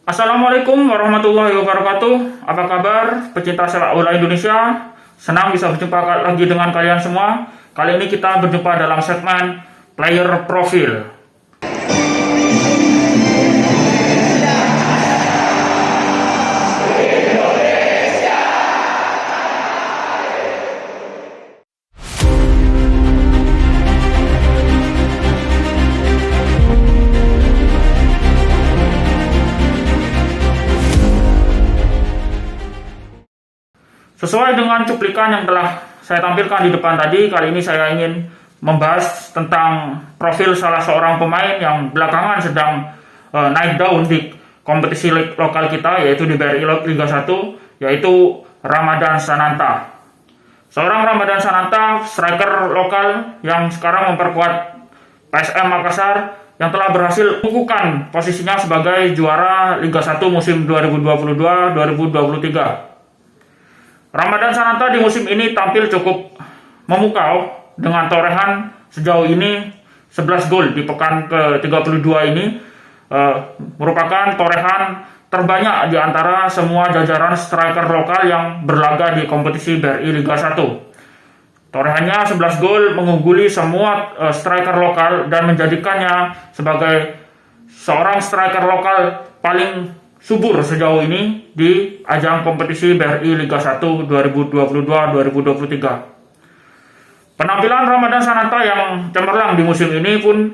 Assalamualaikum warahmatullahi wabarakatuh. Apa kabar pecinta sepak bola Indonesia? Senang bisa berjumpa lagi dengan kalian semua. Kali ini kita berjumpa dalam segmen Player Profile. Sesuai dengan cuplikan yang telah saya tampilkan di depan tadi, kali ini saya ingin membahas tentang profil salah seorang pemain yang belakangan sedang naik daun di kompetisi lokal kita, yaitu di BRI Liga 1, yaitu Ramadhan Sananta. Seorang Ramadhan Sananta, striker lokal yang sekarang memperkuat PSM Makassar, yang telah berhasil mengukuhkan posisinya sebagai juara Liga 1 musim 2022-2023. Ramadhan Sananta di musim ini tampil cukup memukau dengan torehan sejauh ini 11 gol di pekan ke-32 ini, merupakan torehan terbanyak di antara semua jajaran striker lokal yang berlaga di kompetisi BRI Liga 1. Torehannya 11 gol mengungguli semua striker lokal dan menjadikannya sebagai seorang striker lokal paling subur sejauh ini di ajang kompetisi BRI Liga 1 2022-2023. Penampilan Ramadhan Sananta yang cemerlang di musim ini pun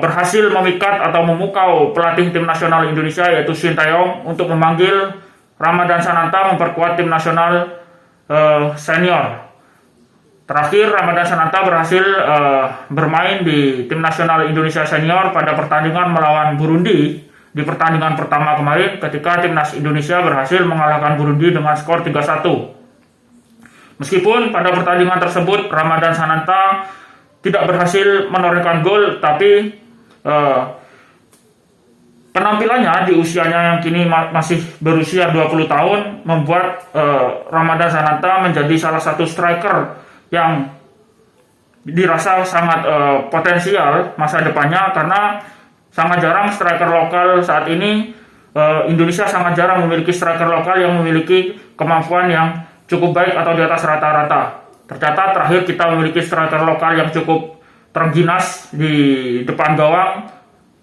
berhasil memikat atau memukau pelatih tim nasional Indonesia, yaitu Sintayong, untuk memanggil Ramadhan Sananta memperkuat tim nasional senior. Terakhir, Ramadhan Sananta berhasil bermain di tim nasional Indonesia senior pada pertandingan melawan Burundi. Di pertandingan pertama kemarin, ketika timnas Indonesia berhasil mengalahkan Burundi dengan skor 3-1. Meskipun pada pertandingan tersebut Ramadhan Sananta tidak berhasil menorehkan gol, tapi penampilannya di usianya yang kini masih berusia 20 tahun membuat Ramadhan Sananta menjadi salah satu striker yang dirasa sangat potensial masa depannya, karena sangat jarang striker lokal saat ini. Indonesia sangat jarang memiliki striker lokal yang memiliki kemampuan yang cukup baik atau di atas rata-rata. Tercatat terakhir kita memiliki striker lokal yang cukup terginas di depan gawang,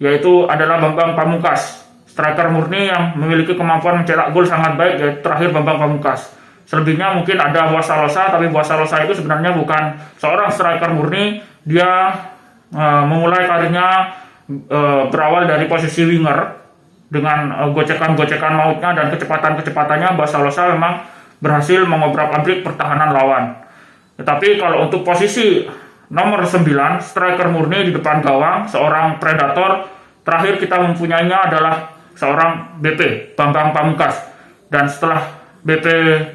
yaitu adalah Bambang Pamungkas. Striker murni yang memiliki kemampuan mencetak gol sangat baik, yaitu terakhir Bambang Pamungkas. Selebihnya mungkin ada Buasalosa, tapi Buasalosa itu sebenarnya bukan seorang striker murni. Dia memulai karirnya berawal dari posisi winger dengan gocekan-gocekan mautnya dan kecepatan-kecepatannya. Buasalosa memang berhasil mengobrak-abrik pertahanan lawan. Tetapi kalau untuk posisi nomor 9, striker murni di depan gawang, seorang predator, terakhir kita mempunyainya adalah seorang BP, Bambang Pamungkas. Dan setelah BP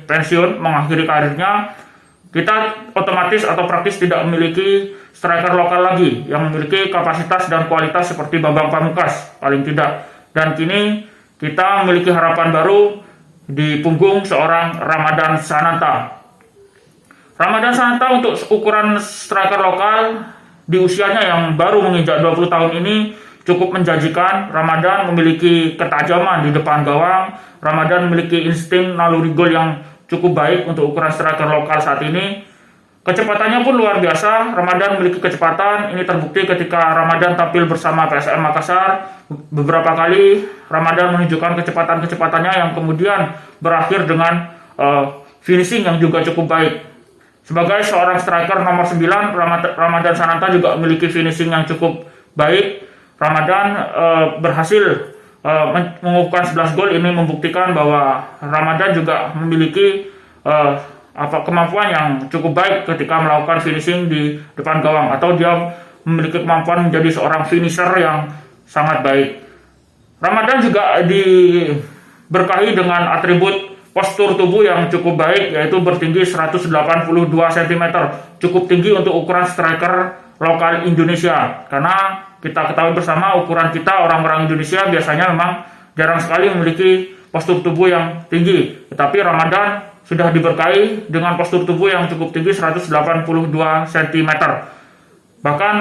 pensiun mengakhiri karirnya, kita otomatis atau praktis tidak memiliki striker lokal lagi yang memiliki kapasitas dan kualitas seperti Bambang Pamungkas, paling tidak. Dan kini kita memiliki harapan baru di punggung seorang Ramadhan Sananta. Ramadhan Sananta untuk ukuran striker lokal di usianya yang baru menginjak 20 tahun ini cukup menjanjikan. Ramadhan memiliki ketajaman di depan gawang. Ramadhan memiliki insting naluri gol yang cukup baik untuk ukuran striker lokal saat ini. Kecepatannya pun luar biasa. Ramadhan memiliki kecepatan. Ini terbukti ketika Ramadhan tampil bersama PSM Makassar. Beberapa kali Ramadhan menunjukkan kecepatan-kecepatannya yang kemudian berakhir dengan finishing yang juga cukup baik. Sebagai seorang striker nomor 9, Ramadhan Sananta juga memiliki finishing yang cukup baik. Ramadhan berhasil mengukuhkan 11 gol. Ini membuktikan bahwa Ramadhan juga memiliki kemampuan yang cukup baik ketika melakukan finishing di depan gawang, atau dia memiliki kemampuan menjadi seorang finisher yang sangat baik. Ramadhan juga diberkahi dengan atribut postur tubuh yang cukup baik, yaitu bertinggi 182 cm, cukup tinggi untuk ukuran striker lokal Indonesia, karena kita ketahui bersama ukuran kita orang-orang Indonesia biasanya memang jarang sekali memiliki postur tubuh yang tinggi. Tetapi Ramadhan sudah diberkahi dengan postur tubuh yang cukup tinggi 182 cm. Bahkan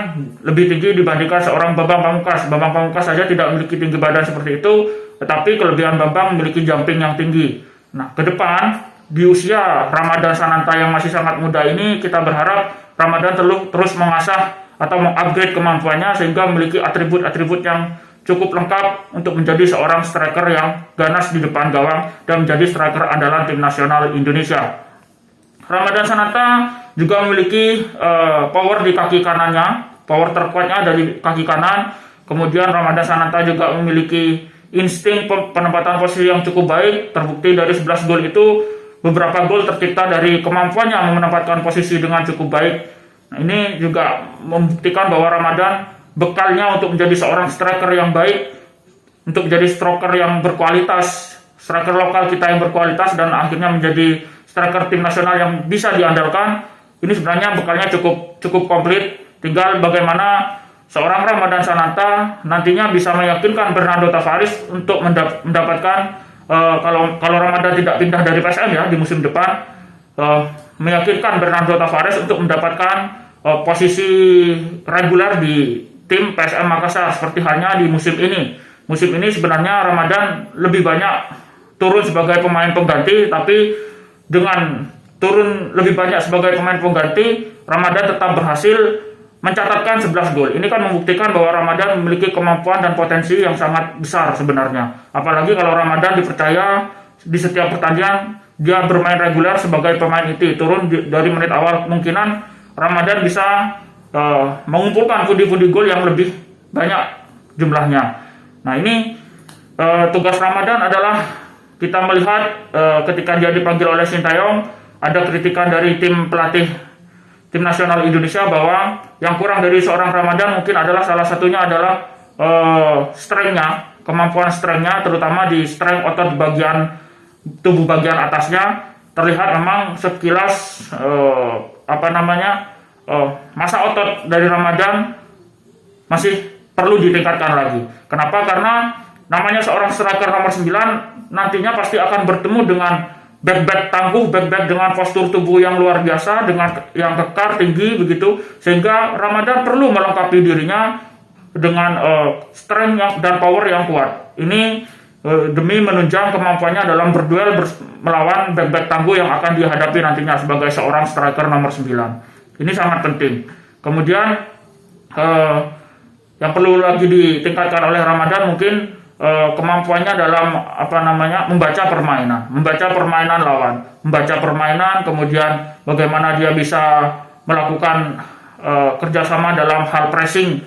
lebih tinggi dibandingkan seorang Bambang Pamungkas. Bambang Pamungkas saja tidak memiliki tinggi badan seperti itu. tetapi kelebihan Bambang memiliki jumping yang tinggi. Nah, ke depan di usia Ramadhan Sananta yang masih sangat muda ini, kita berharap Ramadhan terus mengasah atau mengupgrade kemampuannya sehingga memiliki atribut-atribut yang cukup lengkap untuk menjadi seorang striker yang ganas di depan gawang dan menjadi striker andalan tim nasional Indonesia. Ramadhan Sananta juga memiliki power di kaki kanannya, power terkuatnya dari kaki kanan. Kemudian Ramadhan Sananta juga memiliki insting penempatan posisi yang cukup baik. Terbukti dari 11 gol itu, beberapa gol tercipta dari kemampuannya menempatkan posisi dengan cukup baik. Nah, ini juga membuktikan bahwa Ramadhan bekalnya untuk menjadi seorang striker yang baik, untuk menjadi striker yang berkualitas, striker lokal kita yang berkualitas, dan akhirnya menjadi striker tim nasional yang bisa diandalkan. Ini sebenarnya bekalnya cukup komplit. Tinggal bagaimana seorang Ramadhan Sananta nantinya bisa meyakinkan Bernardo Tavares untuk mendapatkan kalau Ramadhan tidak pindah dari PSM ya di musim depan, meyakinkan Bernardo Tavares untuk mendapatkan posisi reguler di tim PSM Makassar seperti halnya di musim ini. Musim ini sebenarnya Ramadhan lebih banyak turun sebagai pemain pengganti, tapi dengan turun lebih banyak sebagai pemain pengganti, Ramadhan tetap berhasil mencatatkan 11 gol. Ini kan membuktikan bahwa Ramadhan memiliki kemampuan dan potensi yang sangat besar sebenarnya. Apalagi kalau Ramadhan dipercaya di setiap pertandingan dia bermain reguler sebagai pemain inti, turun dari menit awal, kemungkinan Ramadhan bisa mengumpulkan pundi-pundi gol yang lebih banyak jumlahnya. Nah, ini tugas Ramadhan adalah kita melihat ketika dia dipanggil oleh Sintayong, ada kritikan dari tim pelatih tim nasional Indonesia bahwa yang kurang dari seorang Ramadhan mungkin adalah salah satunya adalah strength-nya, kemampuan strength-nya, terutama di strength otot bagian tubuh bagian atasnya. Terlihat memang sekilas masa otot dari Ramadhan masih perlu ditingkatkan lagi. Kenapa? Karena namanya seorang striker nomor 9 nantinya pasti akan bertemu dengan back tangguh, back dengan postur tubuh yang luar biasa, dengan yang kekar, tinggi begitu, sehingga Ramadhan perlu melengkapi dirinya dengan strength dan power yang kuat. Ini demi menunjang kemampuannya dalam berduel melawan back tangguh yang akan dihadapi nantinya sebagai seorang striker nomor 9. Ini sangat penting. Kemudian yang perlu lagi ditingkatkan oleh Ramadhan mungkin kemampuannya dalam membaca permainan lawan, membaca permainan, kemudian bagaimana dia bisa melakukan kerjasama dalam hal pressing,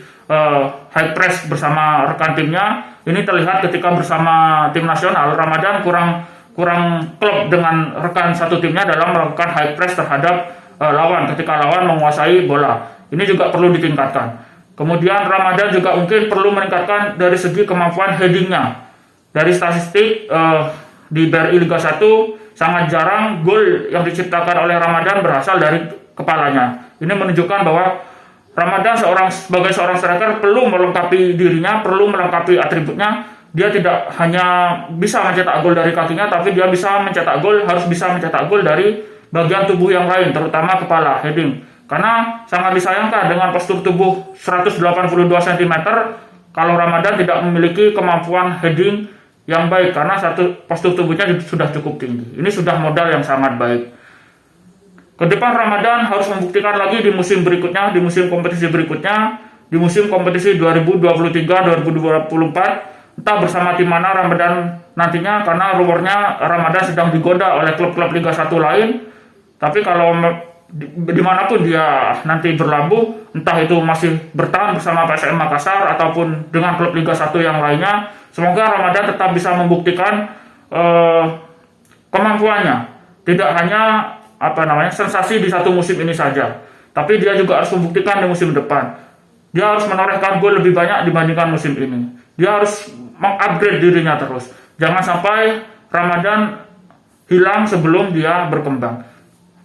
high press bersama rekan timnya. Ini terlihat ketika bersama tim nasional, Ramadhan kurang klop dengan rekan satu timnya dalam melakukan high press terhadap lawan ketika lawan menguasai bola. Ini juga perlu ditingkatkan. Kemudian Ramadhan juga mungkin perlu meningkatkan dari segi kemampuan headingnya. Dari statistik di BRI Liga 1 sangat jarang gol yang diciptakan oleh Ramadhan berasal dari kepalanya. Ini menunjukkan bahwa Ramadhan sebagai seorang striker perlu melengkapi dirinya, perlu melengkapi atributnya. Dia tidak hanya bisa mencetak gol dari kakinya, tapi dia harus bisa mencetak gol dari bagian tubuh yang lain, terutama kepala, heading. Karena sangat disayangkan dengan postur tubuh 182 cm kalau Ramadhan tidak memiliki kemampuan heading yang baik, karena postur tubuhnya sudah cukup tinggi. Ini sudah modal yang sangat baik. Ke depan Ramadhan harus membuktikan lagi di musim berikutnya, di musim kompetisi berikutnya, di musim kompetisi 2023-2024, entah bersama tim mana Ramadhan nantinya, karena rumornya Ramadhan sedang digoda oleh klub-klub Liga 1 lain. Tapi kalau dimanapun dia nanti berlabuh, entah itu masih bertahan bersama PSM Makassar ataupun dengan klub Liga 1 yang lainnya, semoga Ramadhan tetap bisa membuktikan kemampuannya. Tidak hanya sensasi di satu musim ini saja, tapi dia juga harus membuktikan di musim depan. Dia harus menorehkan gol lebih banyak dibandingkan musim ini. Dia harus mengupgrade dirinya terus. Jangan sampai Ramadhan hilang sebelum dia berkembang.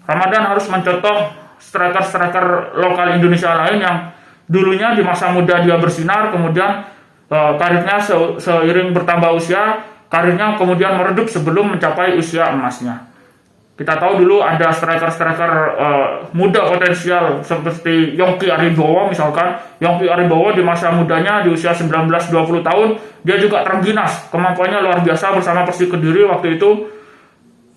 Ramadhan harus mencontoh striker-striker lokal Indonesia lain yang dulunya di masa muda dia bersinar, kemudian karirnya seiring bertambah usia, karirnya kemudian meredup sebelum mencapai usia emasnya. Kita tahu dulu ada striker-striker muda potensial seperti Yongki Aribowo misalkan. Yongki Aribowo di masa mudanya di usia 19-20 tahun, dia juga terengginas. Kemampuannya luar biasa bersama Persik Kediri waktu itu.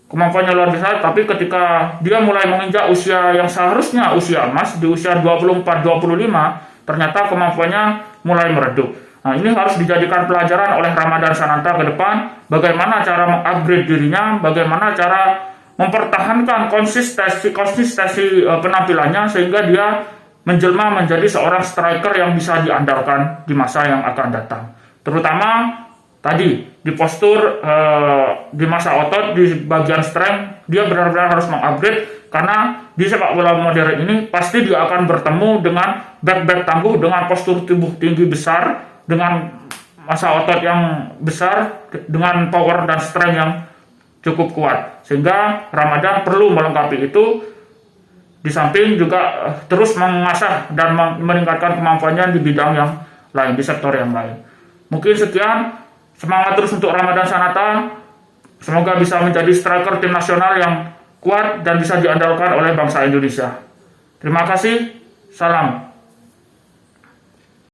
Kemampuannya luar biasa, tapi ketika dia mulai menginjak usia yang seharusnya usia emas, di usia 24-25, ternyata kemampuannya mulai meredup. Nah, ini harus dijadikan pelajaran oleh Ramadhan Sananta ke depan, bagaimana cara mengupgrade dirinya, bagaimana cara mempertahankan konsistensi penampilannya sehingga dia menjelma menjadi seorang striker yang bisa diandalkan di masa yang akan datang. Terutama tadi di postur, di masa otot, di bagian strength, dia benar-benar harus mengupgrade karena di sepak bola modern ini pasti dia akan bertemu dengan back tangguh, dengan postur tubuh tinggi besar, dengan masa otot yang besar, dengan power dan strength yang cukup kuat, sehingga Ramadhan perlu melengkapi itu, di samping juga terus mengasah dan meningkatkan kemampuannya di bidang yang lain, di sektor yang lain. Mungkin sekian, semangat terus untuk Ramadhan Sananta, semoga bisa menjadi striker tim nasional yang kuat dan bisa diandalkan oleh bangsa Indonesia. Terima kasih, salam.